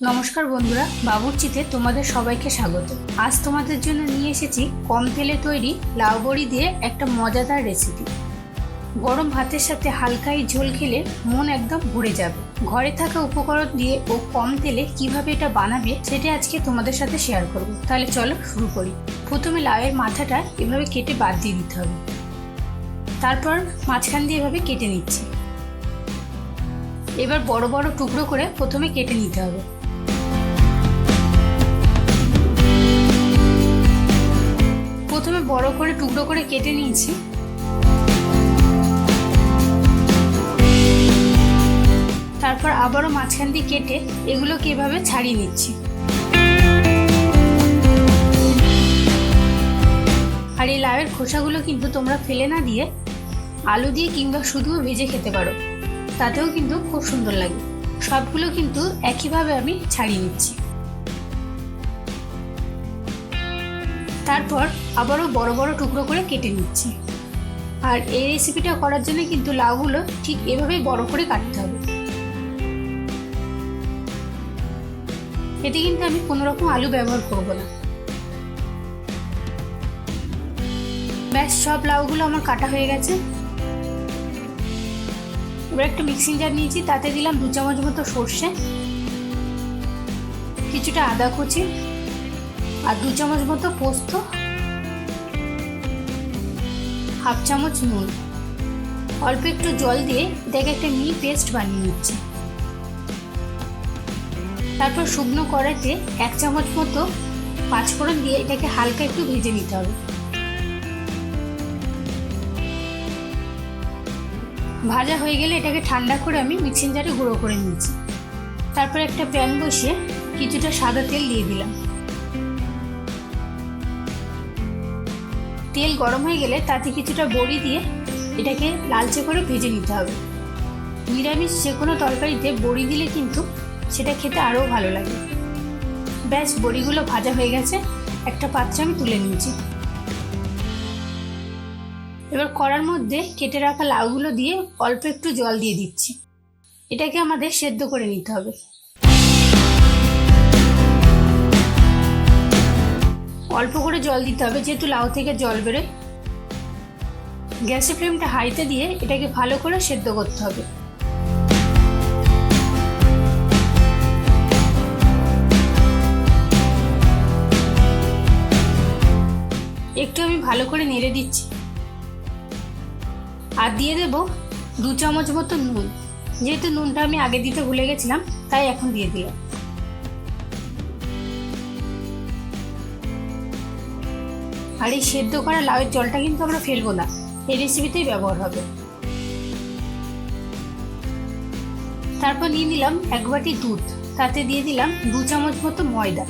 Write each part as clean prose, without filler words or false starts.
নমস্কার বন্ধুরা, বাবুর্চিতে তোমাদের সবাইকে স্বাগত। আজ তোমাদের জন্য নিয়ে এসেছি কম তেলে তৈরি লাউ বড়ি দিয়ে একটা মজাদার রেসিপি। গরম ভাতের সাথে হালকা এই ঝোল খেলে মন একদম ভরে যাবে। ঘরে থাকা উপকরণ দিয়ে ও কম তেলে কিভাবে এটা বানাবে সেটা আজকে তোমাদের সাথে শেয়ার করব। তাহলে চলো শুরু করি। প্রথমে লাউয়ের মাথাটা এভাবে কেটে বাদ দিয়ে দিতে হবে। তারপর মাঝখান দিয়ে এভাবে কেটে নিচ্ছি। এবার বড় বড় টুকরো করে প্রথমে কেটে নিতে হবে। প্রথমে বড় করে টুকরো করে কেটে নিয়েছি। তারপর আবারও মাঝখান দিয়ে কেটে এগুলোকে এভাবে ছাড়িয়ে নিচ্ছি। আর এই লাউয়ের খোসাগুলো কিন্তু তোমরা ফেলে না দিয়ে আলু দিয়ে কিংবা শুধু ভেজে খেতে পারো, তাতেও কিন্তু খুব সুন্দর লাগে। সবগুলো কিন্তু একইভাবে আমি ছাড়িয়ে নিচ্ছি। তারপর আবারও বড় বড় টুকরো করে কেটে নিচ্ছি। আর এই রেসিপিটা করার জন্য কিন্তু লাউগুলো ঠিক এভাবেই বড় করে কাটতে হবে। এতে কিন্তু আমি কোনো রকম আলু ব্যবহার করব না। ব্যাস, সব লাউগুলো আমার কাটা হয়ে গেছে। এবার একটা মিক্সিং জার নিয়েছি, তাতে দিলাম 2 চামচ মতো সর্ষে, কিছুটা আদা কুচি আর 2 চামচ মতো পোস্ত, হাফ চামচ নুন, অল্প একটু জল দিয়ে এটাকে একটা মিহি পেস্ট বানিয়ে নিচ্ছি। তারপর শুকনো কড়াইতে 1 চামচ মতো পাঁচফোড়ন দিয়ে এটাকে হালকা একটু ভেজে নিতে হবে। ভাজা হয়ে গেলে এটাকে ঠান্ডা করে আমি মিক্সিং জারে গুঁড়ো করে নিচ্ছি। তারপর একটা প্যান বসিয়ে কিছুটা সাদা তেল দিয়ে দিলাম। তেল গরম হয়ে গেলে তাতে কিছুটা বড়ি দিয়ে এটাকে লালচে করে ভেজে নিতে হবে। নিরামিষ যে কোনো তরকারিতে বড়ি দিলে কিন্তু সেটা খেতে আরও ভালো লাগে। ব্যাস, বড়িগুলো ভাজা হয়ে গেছে, একটা পাত্রে আমি তুলে নিয়েছি। এবার কড়ার মধ্যে কেটে রাখা লাউগুলো দিয়ে অল্প একটু জল দিয়ে দিচ্ছি। এটাকে আমাদের সেদ্ধ করে নিতে হবে। অল্প করে জল দিতে হবে, যেহেতু লাউ থেকে জল বেরোয়। গ্যাসের ফ্লেমটা হাইতে দিয়ে এটাকে ভালো করে সেদ্ধ করতে হবে। একটু আমি ভালো করে নেড়ে দিচ্ছি। আর দিয়ে দেব 2 চামচ মতো নুন। যেহেতু নুনটা আমি আগে দিতে ভুলে গেছিলাম, তাই এখন দিয়ে দিলাম। আর এই সেদ্ধ করা লাউয়ের জলটা কিন্তু আমরা ফেলবো না, এই রেসিপিতেই ব্যবহার হবে। তারপর নিয়ে নিলাম 1 বাটি দুধ, তাতে দিয়ে দিলাম 2 চামচ মতো ময়দা।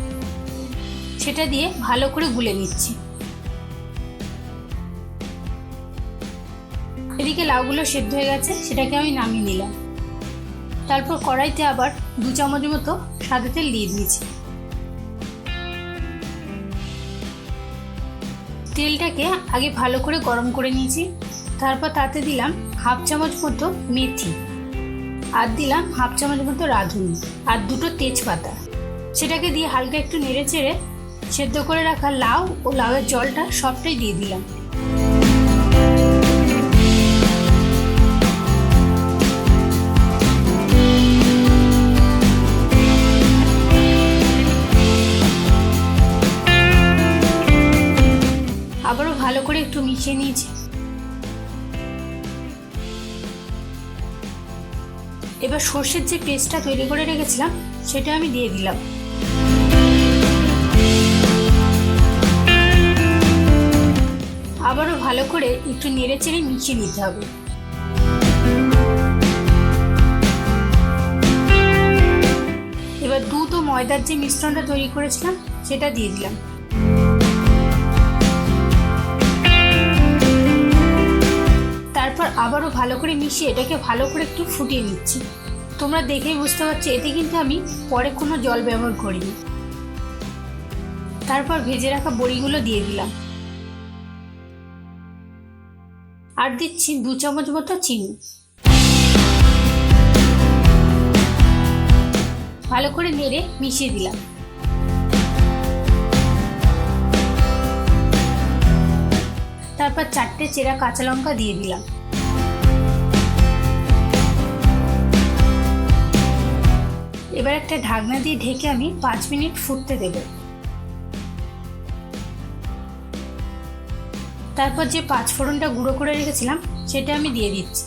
সেটা দিয়ে ভালো করে গুলে নিচ্ছি। এদিকে লাউগুলো সেদ্ধ হয়ে গেছে, সেটাকে আমি নামিয়ে নিলাম। তারপর কড়াইতে আবার 2 চামচ মতো সাদা তেল দিয়ে দিয়েছি। তেলটাকে আগে ভালো করে গরম করে নিয়েছি। তারপর তাতে দিলাম হাফ চামচ মতো মেথি, আর দিলাম হাফ চামচ মতো রাঁধুনি আর 2টো তেজপাতা। সেটাকে দিয়ে হালকা একটু নেড়ে চেড়ে সেদ্ধ করে রাখা লাউ ও লাউয়ের জলটা সবটাই দিয়ে দিলাম। আবারও ভালো করে একটু মিশিয়ে নিয়েছি। এবার সর্ষের যে পেস্টটা তৈরি করে রেখেছিলাম সেটা আমি দিয়ে দিলাম। আবারও ভালো করে একটু নেড়ে চেড়ে মিশিয়ে নিতে হবে। এবার দুধ ও ময়দার যে মিশ্রণটা তৈরি করেছিলাম সেটা দিয়ে দিলাম। তারপর আবারও ভালো করে মিশিয়ে এটাকে ভালো করে একটু ফুটিয়ে নিচ্ছি। তোমরা দেখেই বুঝতে পারছো এতে কিন্তু আমি পরে কোনো জল ব্যবহার করিনি। তারপর ভেজে রাখা বড়িগুলো দিয়ে দিলাম। আর দিচ্ছি 2 চামচ মতো চিনি। ভালো করে নেড়ে মিশিয়ে দিলাম। তারপর 4টে চেরা কাঁচা লঙ্কা দিয়ে দিলাম। এবার একটা ঢাকনা দিয়ে ঢেকে আমি 5 মিনিট ফুটতে দেব। তারপর যে 5 ফোড়নটা গুঁড়ো করে রেখেছিলাম সেটা আমি দিয়ে দিচ্ছি।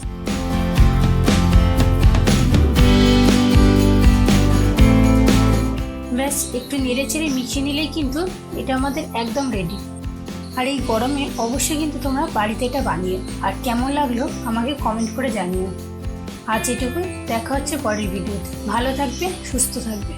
ব্যাস একটু নেড়ে চেড়ে মিশিয়ে নিলেই কিন্তু এটা আমাদের একদম রেডি। আর এই গরমে অবশ্যই কিন্তু তোমরা বাড়িতে এটা বানিও, আর কেমন লাগলো আমাকে কমেন্ট করে জানিও। আজ এটুকুই, দেখা হচ্ছে পরের ভিডিওতে। ভালো থাকবে, সুস্থ থাকবে।